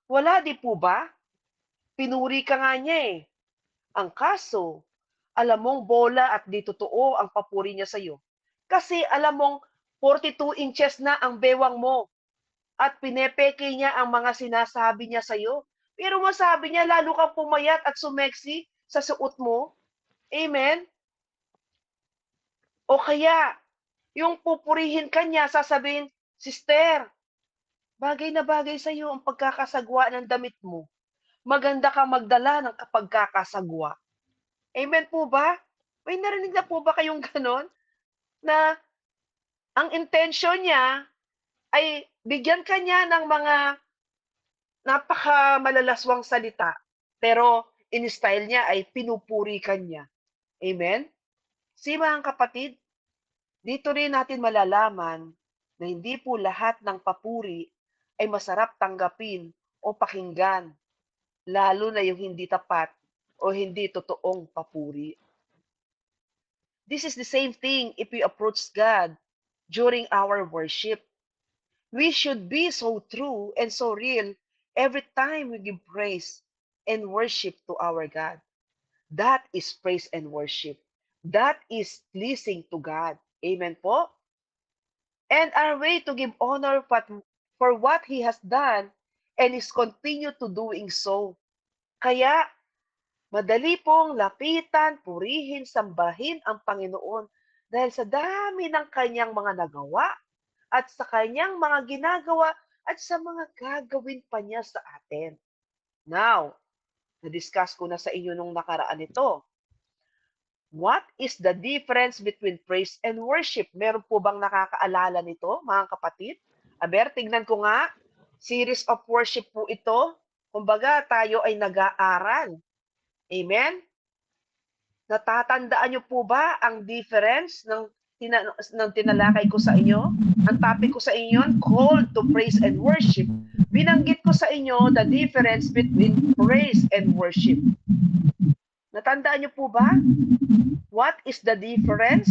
Wala, di po ba? Pinuri ka nga niya eh. Ang kaso, alam mong bola at di totoo ang papuri niya sa'yo. Kasi alam mong 42 inches na ang bewang mo at pinepeke niya ang mga sinasabi niya sa'yo. Pero masabi niya, lalo kang pumayat at sumeksi sa suot mo. Amen? O kaya, yung pupurihin ka niya, sasabihin, Sister, bagay na bagay sa'yo ang pagkakasagwa ng damit mo. Maganda kang magdala ng pagkakasagwa. Amen po ba? May narinig na po ba kayong gano'n? Na ang intention niya ay bigyan ka niya ng mga napaka-malalaswang salita, pero in-style niya ay pinupuri ka niya. Amen? Si mga kapatid, dito rin natin malalaman na hindi po lahat ng papuri ay masarap tanggapin o pakinggan, lalo na yung hindi tapat o hindi totoong papuri. This is the same thing if we approach God during our worship. We should be so true and so real every time we give praise and worship to our God. That is praise and worship. That is pleasing to God. Amen po? And our way to give honor for what He has done and is continue to doing so. Kaya madali pong lapitan, purihin, sambahin ang Panginoon dahil sa dami ng kanyang mga nagawa at sa kanyang mga ginagawa at sa mga gagawin pa niya sa atin. Now, na-discuss ko na sa inyo nung nakaraan ito. What is the difference between praise and worship? Meron po bang nakakaalala nito, mga kapatid? Aber, tignan ko nga. Series of worship po ito. Kumbaga, tayo ay nag-aaral. Amen? Natatandaan niyo po ba ang difference ng tinalakay ko sa inyo? Ang topic ko sa inyo, call to praise and worship. Binanggit ko sa inyo the difference between praise and worship. Natandaan niyo po ba? What is the difference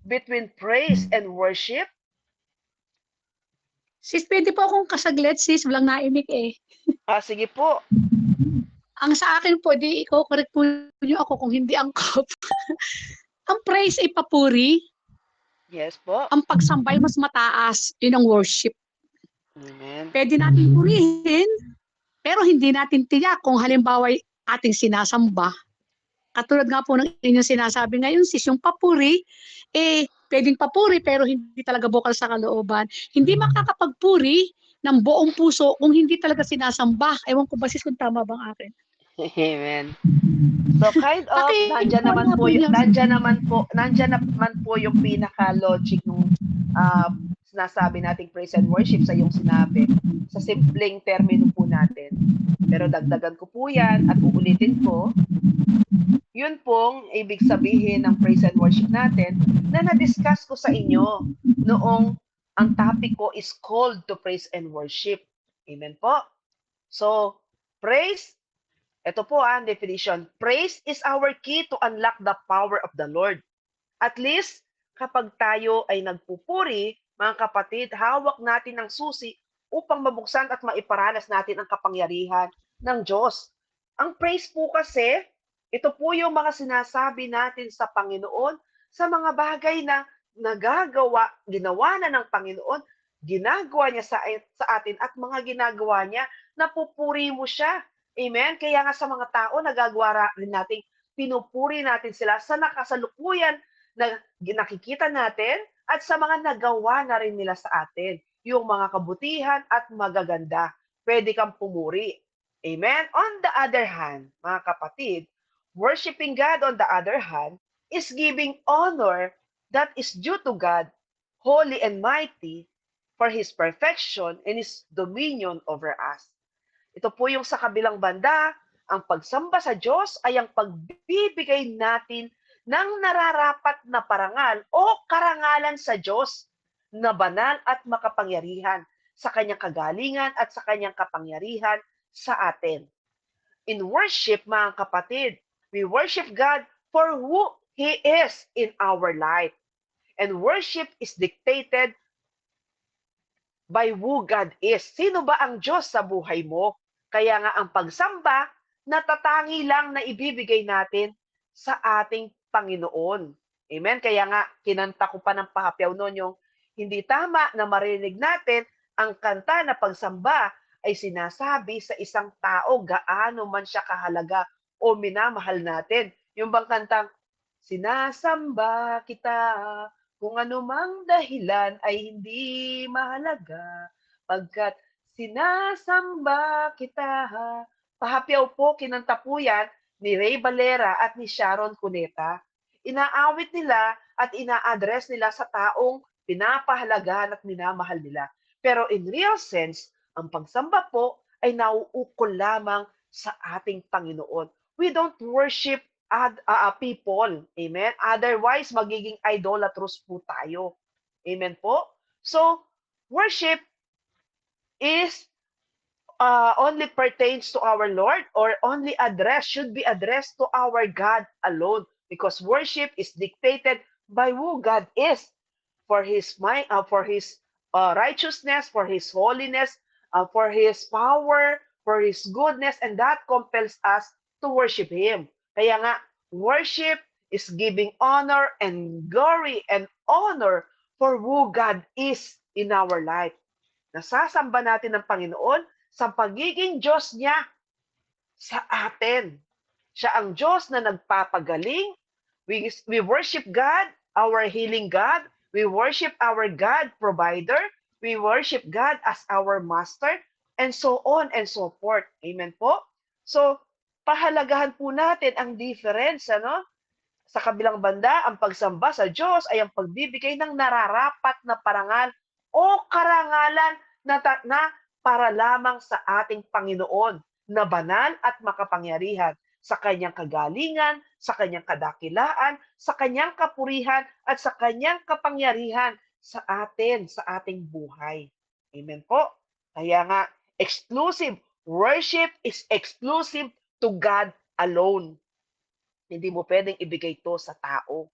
between praise and worship? Sis, pwede po akong kasaglit, sis. Walang naimik eh. Sige po. Ang sa akin po, di i-correct po niyo ako kung hindi angkop. Ang praise ay papuri. Yes po. Ang pagsambay mas mataas. Yun ang worship. Amen. Pwede natin purihin, pero hindi natin tiyak kung halimbawa ating sinasamba. Katulad nga po ng inyong sinasabi ngayon, sis, yung papuri, pwedeng papuri pero hindi talaga bukal sa kalooban. Hindi makakapagpuri ng buong puso kung hindi talaga sinasamba. Ewan ko ba, sis, kung tama bang akin. Amen. So kind of nandiyan Paki-inform naman nga po po yung niyo. nandiyan naman po yung pinaka logic nung sinasabi nating praise and worship sa yung sinabi sa simpleng termino po natin. Pero dagdagan ko po yan at uulitin ko, yun pong ibig sabihin ng praise and worship natin na na-discuss ko sa inyo noong ang topic ko is called to praise and worship. Amen po. So, praise, ito po ang definition. Praise is our key to unlock the power of the Lord. At least, kapag tayo ay nagpupuri, mga kapatid, hawak natin ang susi upang mabuksan at maiparanas natin ang kapangyarihan ng Diyos. Ang praise po kasi, ito po yung mga sinasabi natin sa Panginoon sa mga bagay na ginawa na ng Panginoon, ginagawa niya sa atin at mga ginagawa niya, napupuri mo siya. Amen? Kaya nga sa mga tao, nagagawa rin natin, pinupuri natin sila sa nakasalukuyan na nakikita natin at sa mga nagawa na rin nila sa atin. Yung mga kabutihan at magaganda. Pwede kang pumuri. Amen? On the other hand, mga kapatid, worshiping God on the other hand is giving honor that is due to God, holy and mighty, for His perfection and His dominion over us. Ito po yung sa kabilang banda, ang pagsamba sa Diyos ay ang pagbibigay natin ng nararapat na parangal o karangalan sa Diyos na banal at makapangyarihan sa kanyang kagalingan at sa kanyang kapangyarihan sa atin. In worship, mga kapatid, we worship God for who He is in our life. And worship is dictated by who God is. Sino ba ang Diyos sa buhay mo? Kaya nga ang pagsamba, natatangi lang na ibibigay natin sa ating Panginoon. Amen? Kaya nga, kinanta ko pa ng pahapyaw noon yung hindi tama na marinig natin ang kanta na pagsamba ay sinasabi sa isang tao gaano man siya kahalaga o minamahal natin. Yung bang kantang, sinasamba kita, kung anumang dahilan ay hindi mahalaga, pagkat sinasamba kita. Pahapyaw po, kinanta po yan ni Ray Valera at ni Sharon Cuneta. Inaawit nila at ina-address nila sa taong pinapahalagahan at minamahal nila. Pero in real sense, ang pagsamba po ay nauukol lamang sa ating Panginoon. We don't worship people. Amen? Otherwise, magiging idolatrous po tayo. Amen po? So, worship is only pertains to our Lord or only should be addressed to our God alone because worship is dictated by who God is for His mind, for His righteousness, for His holiness, for His power, for His goodness, and that compels us to worship Him. Kaya nga, worship is giving honor and glory and honor for who God is in our life. Nasasamba natin ng Panginoon sa pagiging Diyos niya sa atin. Siya ang Diyos na nagpapagaling. We worship God, our healing God. We worship our God provider. We worship God as our master. And so on and so forth. Amen po? So, pahalagahan po natin ang difference, ano? Sa kabilang banda, ang pagsamba sa Diyos ay ang pagbibigay ng nararapat na parangal o karangalan na para lamang sa ating Panginoon na banal at makapangyarihan sa kanyang kagalingan, sa kanyang kadakilaan, sa kanyang kapurihan at sa kanyang kapangyarihan sa atin, sa ating buhay. Amen po. Kaya nga, exclusive worship is exclusive to God alone. Hindi mo pwedeng ibigay ito sa tao.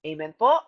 Amen po.